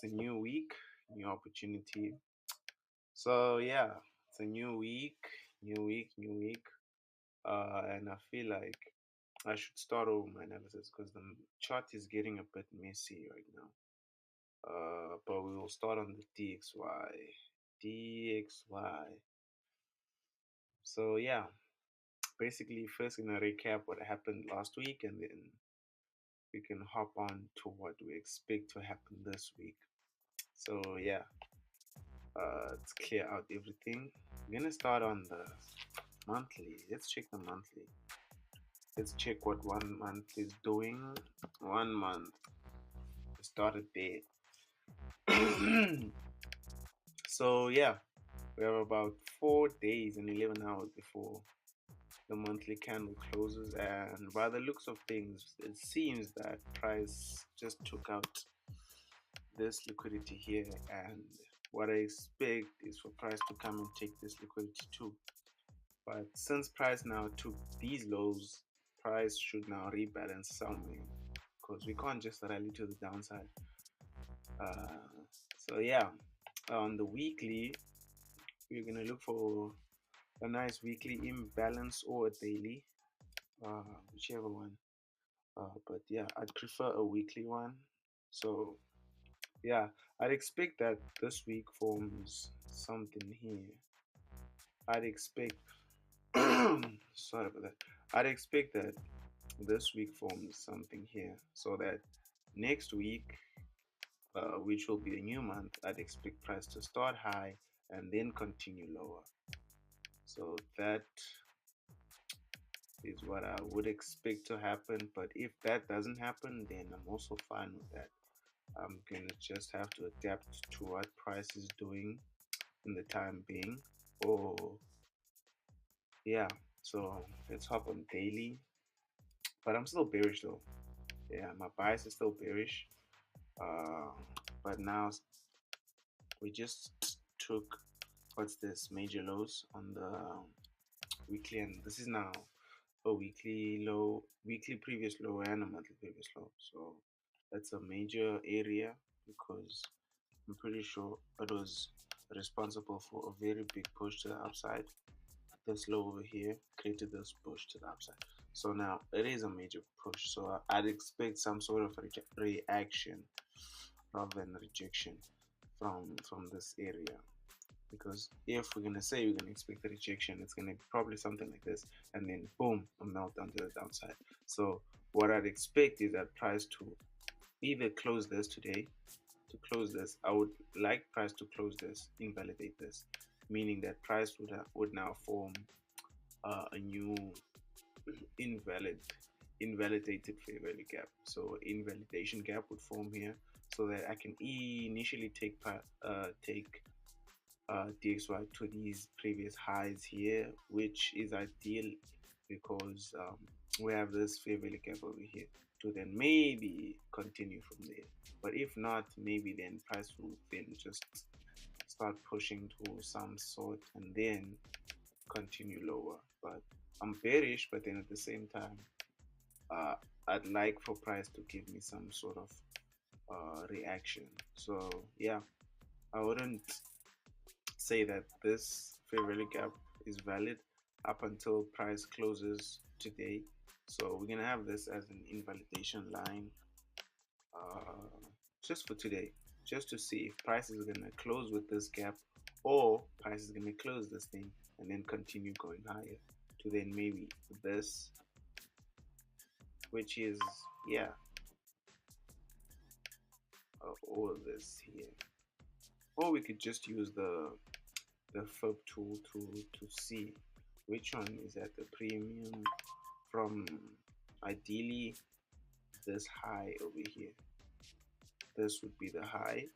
It's a new week, new opportunity. So yeah, it's a new week, new week. And I feel like I should start over my analysis because the chart is getting a bit messy right now. But we will start on the DXY. DXY. So yeah, basically first gonna recap what happened last week and then we can hop on to what we expect to happen this week. So yeah, let's clear out everything. I'm gonna start on the monthly. Let's check the monthly. Let's check what 1 month is doing. 1 month. We started there. So yeah, we have about 4 days and 11 hours before the monthly candle closes, and by the looks of things, it seems that price just took out this liquidity here, and what I expect is for price to come and take this liquidity too. But since price now took these lows, price should now rebalance somewhere because we can't just rally to the downside. So yeah, on the weekly, we're gonna look for a nice weekly imbalance or a daily, whichever one. But yeah, I'd prefer a weekly one. So yeah, I'd expect that this week forms something here. I'd expect sorry about that. I'd expect that this week forms something here so that next week, which will be a new month, I'd expect price to start high and then continue lower. So that is what I would expect to happen. But if that doesn't happen, then I'm also fine with that. I'm gonna just have to adapt to what price is doing in the time being. Or yeah, so let's hop on daily. But I'm still bearish though. Yeah, my bias is still bearish. Uh, but now we just took what's this major lows on the weekly, and this is now a weekly low, weekly previous low, and a monthly previous low. So that's a major area because I'm pretty sure it was responsible for a very big push to the upside. This low over here created this push to the upside. So now it is a major push. So I'd expect some sort of reaction rather than rejection from this area. Because if we're gonna say we're gonna expect a rejection, it's gonna be probably something like this, and then boom, a meltdown to the downside. So what I'd expect is that price to either close this today. To close this, I would like price to close this, invalidate this, meaning that price would now form a new invalid invalidated fair value gap. So invalidation gap would form here, so that I can initially take DXY to these previous highs here, which is ideal because we have this fair value gap over here to then maybe continue from there. But if not, maybe then price will then just start pushing to some sort and then continue lower. But I'm bearish, but then at the same time, uh, I'd like for price to give me some sort of reaction. So yeah, I wouldn't say that this fair value gap is valid up until price closes today. So we're gonna have this as an invalidation line just for today, just to see if price is gonna close with this gap or price is gonna close this thing and then continue going higher to then maybe this, which is yeah, all this here. Or we could just use the fib tool to see which one is at the premium from ideally this high over here. This would be the high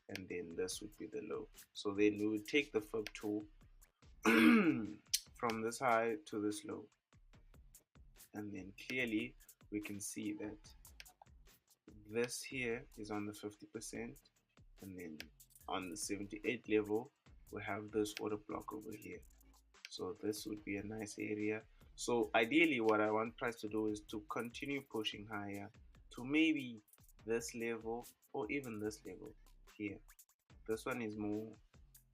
and then this would be the low. So then we would take the fib tool from this high to this low, and then clearly we can see that this here is on the 50%, and then on the 78 level we have this order block over here. So this would be a nice area. So ideally what I want price to do is to continue pushing higher to maybe this level or even this level here. This one is more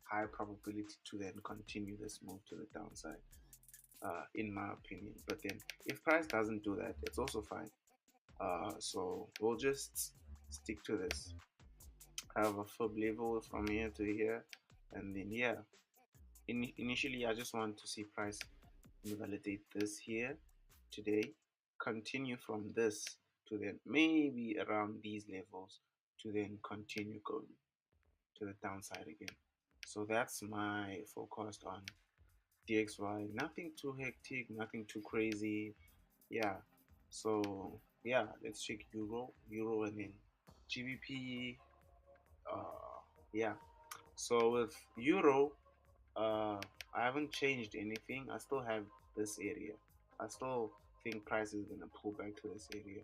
high probability to then continue this move to the downside, in my opinion. But then if price doesn't do that, it's also fine. So we'll just stick to this. I have a fib level from here to here, and then yeah, initially I just want to see price invalidate this here today, continue from this to then maybe around these levels to then continue going to the downside again. So that's my forecast on DXY. Nothing too hectic, nothing too crazy. Yeah. So yeah, let's check Euro, and then GBP. Yeah. So with Euro, I haven't changed anything. I still have this area. I still think price is gonna pull back to this area.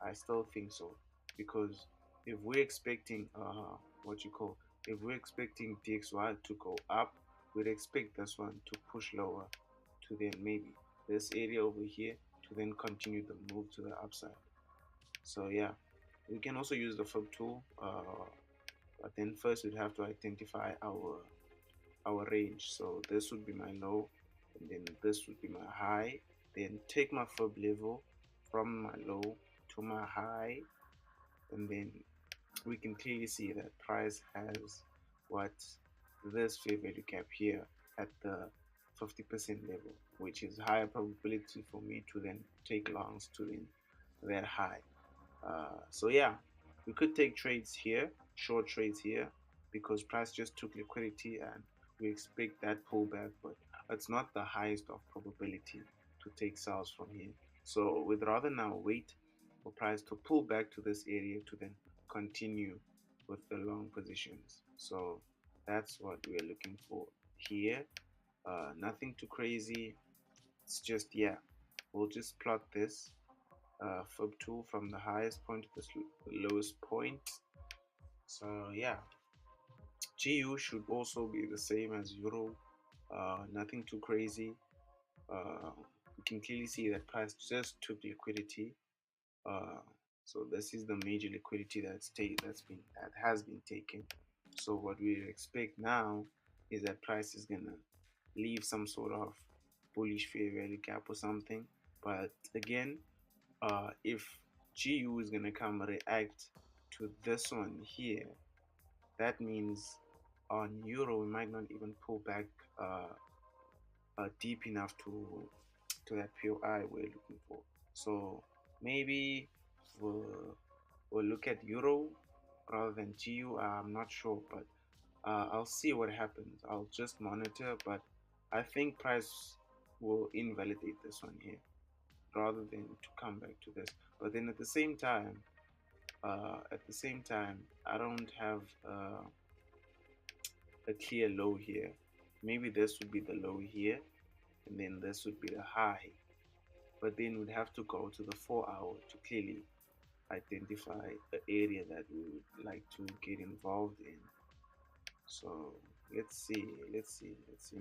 I still think so, because if we're expecting what you call if we're expecting DXY to go up, we'd expect this one to push lower to then maybe this area over here to then continue the move to the upside. So yeah, we can also use the fib tool, but then first we'd have to identify our range. So this would be my low, and then this would be my high. Then take my fib level from my low to my high, and then we can clearly see that price has what this fair value gap here at the 50% level, which is higher probability for me to then take longs to then that high. So yeah, we could take trades here, short trades here, because price just took liquidity and we expect that pullback, but it's not the highest of probability to take sales from here. So we'd rather now wait for price to pull back to this area to then continue with the long positions. So that's what we're looking for here. Nothing too crazy. It's just, yeah, we'll just plot this fib tool from the highest point to the lowest point. So yeah, GU should also be the same as Euro. Nothing too crazy. You can clearly see that price just took liquidity. Uh, so this is the major liquidity that has been taken. So what we expect now is that price is gonna leave some sort of bullish fair value gap or something. But again, if GU is gonna come react to this one here, that means on Euro we might not even pull back deep enough to that POI we're looking for. So maybe we'll, we'll look at Euro rather than GU. I'm not sure, but I'll see what happens. I'll just monitor, but I think price will invalidate this one here rather than to come back to this. But then at the same time, I don't have a clear low here. Maybe this would be the low here, and then this would be the high. But then we'd have to go to the 4 hour to clearly identify the area that we would like to get involved in. So let's see. Let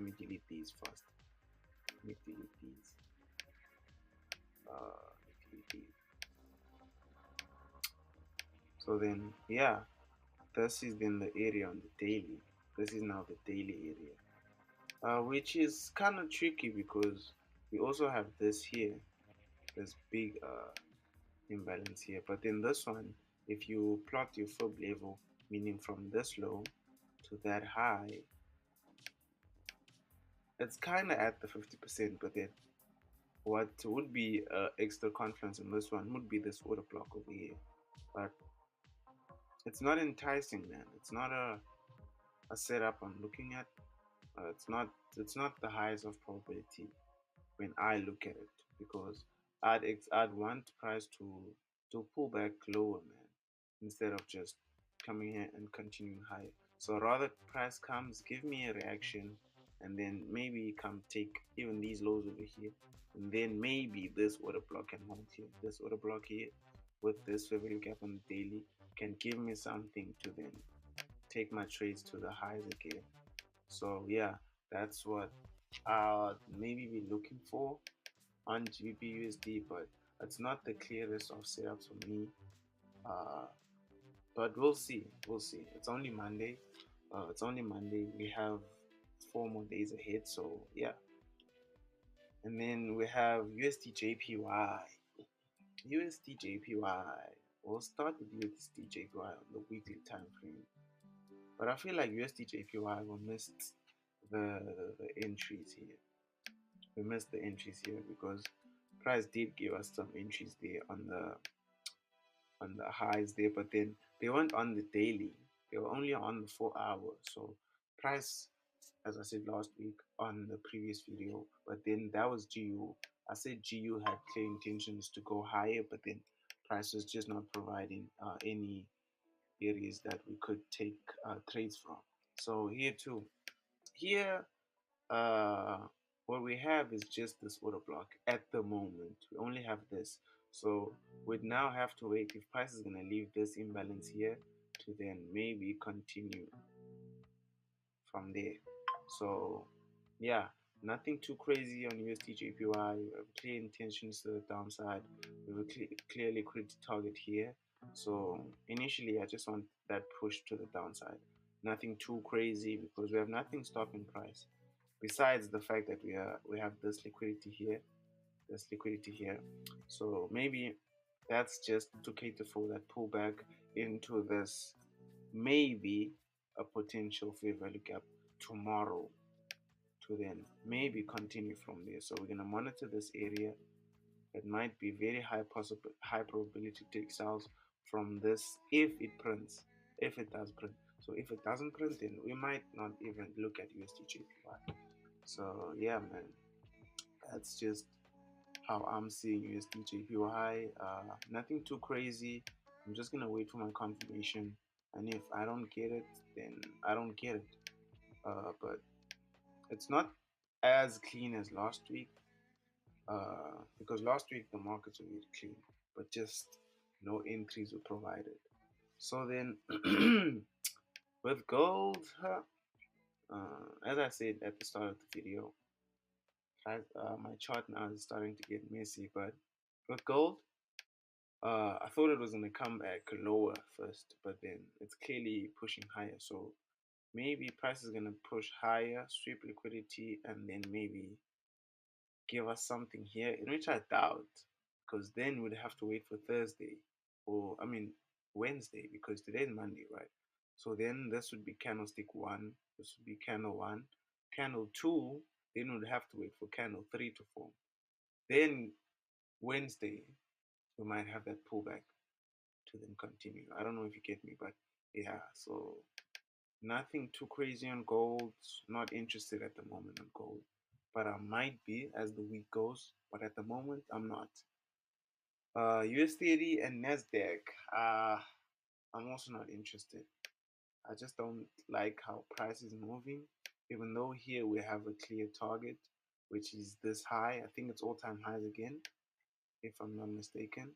me delete these first. Let me delete these. Delete these. So then, yeah, this is then the area on the daily. This is now the daily area, which is kind of tricky because we also have this here, this big imbalance here. But then this one, if you plot your fib level, meaning from this low to that high, it's kind of at the 50%. But then what would be extra confidence in this one would be this order block over here. But it's not enticing, man. It's not a setup I'm looking at. It's not the highest of probability when I look at it, because I'd want price to pull back lower, man, instead of just coming here and continuing higher. So rather price comes, give me a reaction, and then maybe come take even these lows over here, and then maybe this order block can hold here. This order block here with this fair value gap on the daily can give me something to then take my trades to the highs again. So yeah, that's what I'll maybe be looking for on GBP USD, but it's not the clearest of setups for me. Uh, But we'll see. We'll see. It's only Monday. It's only Monday. We have 4 more days ahead. So yeah. And then we have USD JPY. USD JPY. We'll start with USD JPY on the weekly time frame. But I feel like USD JPY will miss the entries here. We missed the entries here because price did give us some entries there on the highs there, but then they weren't on the daily. They were only on the 4 hour. So price, as I said last week on the previous video, but then that was GU. I said GU had clear intentions to go higher, but then price was just not providing any areas that we could take trades from. So here too, here uh, what we have is just this order block at the moment. We only have this. So we'd now have to wait if price is going to leave this imbalance here to then maybe continue from there. So yeah, nothing too crazy on USD JPY. We have clear intentions to the downside. We have a clear liquidity target here. So initially, I just want that push to the downside. Nothing too crazy because we have nothing stopping price besides the fact that we have this liquidity here. So maybe that's just to cater for that pullback into this maybe a potential fair value gap tomorrow to then maybe continue from there. So we're gonna monitor this area. It might be very high probability to take sales from this if it prints, if it does print. So if it doesn't print, then we might not even look at USD JPY. So yeah, man, that's just how I'm seeing USD JPY. Nothing too crazy. I'm just gonna wait for my confirmation, and if I don't get it, then I don't get it. But it's not as clean as last week, because last week the markets were really clean, but just no entries were provided. So then, with gold, as I said at the start of the video, my chart now is starting to get messy. But with gold, I thought it was gonna come back lower first, but then it's clearly pushing higher. So maybe price is gonna push higher, sweep liquidity, and then maybe give us something here, in which I doubt, because then we'd have to wait for Thursday, or I mean Wednesday, because today is Monday, right? So then this would be candlestick one, this would be candle one, candle two, then we'd have to wait for candle three to form. Then Wednesday, we might have that pullback to then continue. I don't know if you get me, but yeah, so nothing too crazy on gold. Not interested at the moment on gold, but I might be as the week goes. But at the moment, I'm not. USD and Nasdaq. I'm also not interested. I just don't like how price is moving. Even though here we have a clear target, which is this high. I think it's all-time highs again, if I'm not mistaken.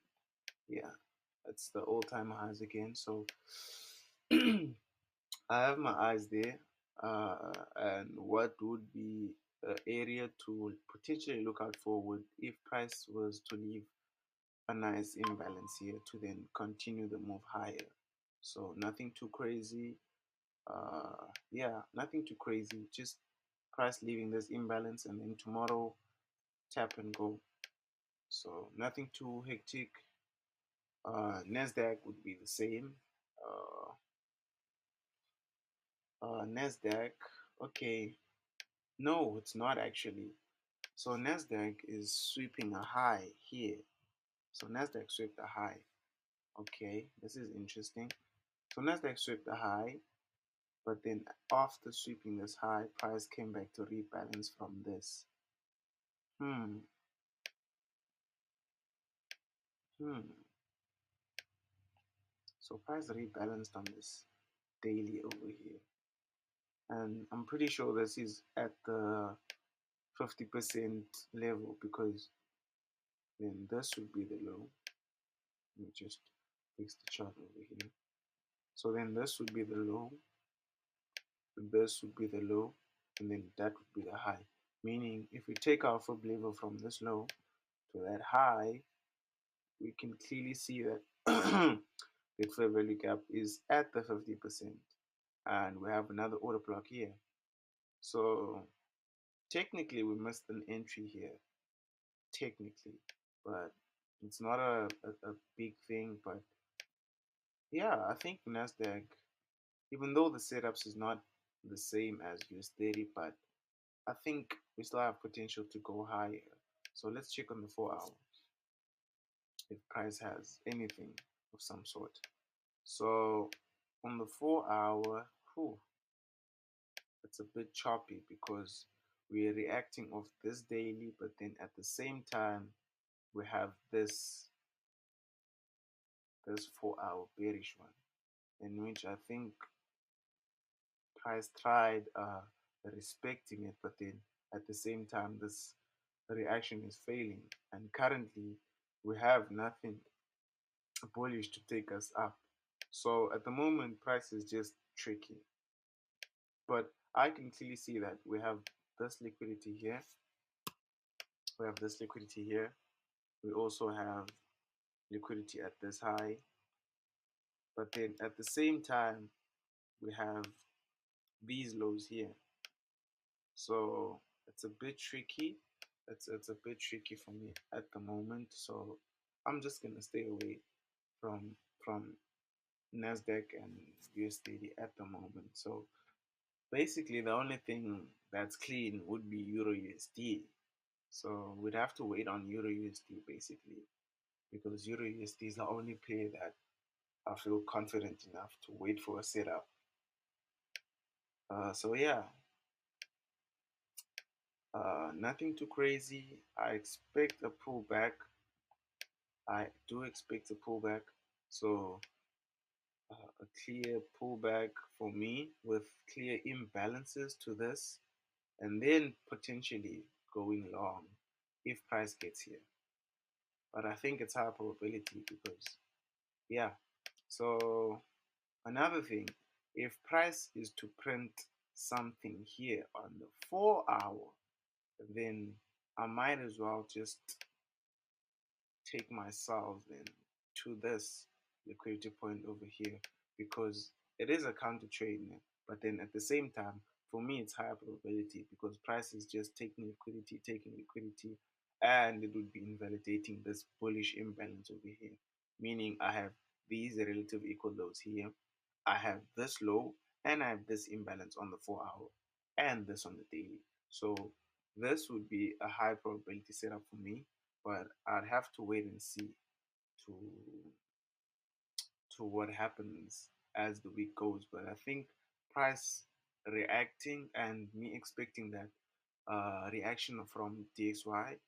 Yeah, it's the all-time highs again. So I have my eyes there, and what would be the area to potentially look out for would if price was to leave a nice imbalance here to then continue the move higher. So nothing too crazy. Yeah, nothing too crazy. Just price leaving this imbalance and then tomorrow tap and go. So nothing too hectic. Nasdaq would be the same. Nasdaq. Okay, no, it's not actually. So Nasdaq is sweeping a high here. So Nasdaq swept a high. Okay, this is interesting. So Nasdaq swept a high, but then after sweeping this high, price came back to rebalance from this. Hmm. Hmm. So price rebalanced on this daily over here, and I'm pretty sure this is at the 50% level because then this would be the low. Let me just fix the chart over here. So then this would be the low, this would be the low, and then that would be the high. Meaning, if we take our fib level from this low to that high, we can clearly see that the fair value gap is at the 50%, and we have another order block here. So technically, we missed an entry here, technically, but it's not a big thing. But yeah, I think Nasdaq, even though the setups is not the same as US30, but I think we still have potential to go higher. So let's check on the 4 hour if price has anything of some sort. So on the 4 hour, whew, it's a bit choppy because we're reacting off this daily, but then at the same time we have this 4 hour bearish one, in which I think price tried respecting it, but then at the same time this reaction is failing, and currently we have nothing bullish to take us up. So at the moment price is just tricky, but I can clearly see that we have this liquidity here, we also have liquidity at this high, but then at the same time we have these lows here. So it's a bit tricky. It's a bit tricky for me at the moment. So I'm just gonna stay away from Nasdaq and USD at the moment. So basically the only thing that's clean would be Euro USD. So we'd have to wait on Euro USD basically, because Euro USD is the only pair that I feel confident enough to wait for a setup. So yeah, nothing too crazy. I expect a pullback. I do expect a pullback. So a clear pullback for me with clear imbalances to this, and then potentially going long if price gets here. But I think it's high probability because yeah. So another thing, if price is to print something here on the 4 hour, then I might as well just take myself then to this liquidity point over here, because it is a counter trade now. But then at the same time, for me, it's higher probability because price is just taking liquidity, and it would be invalidating this bullish imbalance over here. Meaning I have these relative equal lows here, I have this low, and I have this imbalance on the 4 hour, and this on the daily. So this would be a high probability setup for me, but I'd have to wait and see to what happens as the week goes. But I think price reacting and me expecting that reaction from DXY,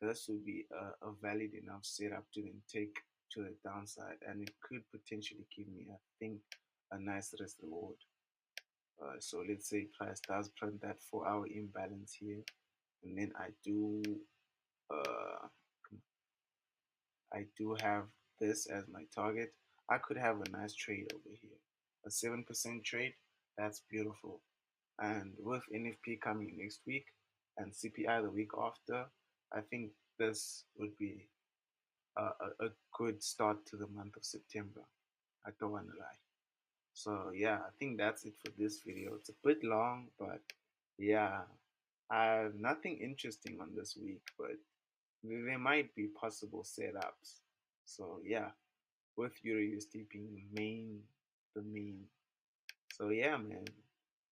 this would be a valid enough setup to then take to the downside, and it could potentially give me, I think, a nice risk reward. So let's say price does print that 4 hour imbalance here, and then uh, I do have this as my target. I could have a nice trade over here, a 7% trade. That's beautiful. And with NFP coming next week and CPI the week after, I think this would be a good start to the month of September. I don't want to lie. So yeah, I think that's it for this video. It's a bit long, but yeah, I have nothing interesting on this week, but there might be possible setups. So yeah, with Euro USD being the main. So yeah, man,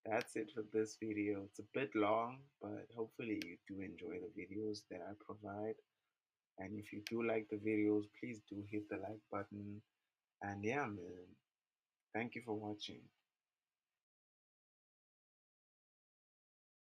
that's it for this video. It's a bit long, but hopefully you do enjoy the videos that I provide. And if you do like the videos, please do hit the like button. And yeah, man, thank you for watching.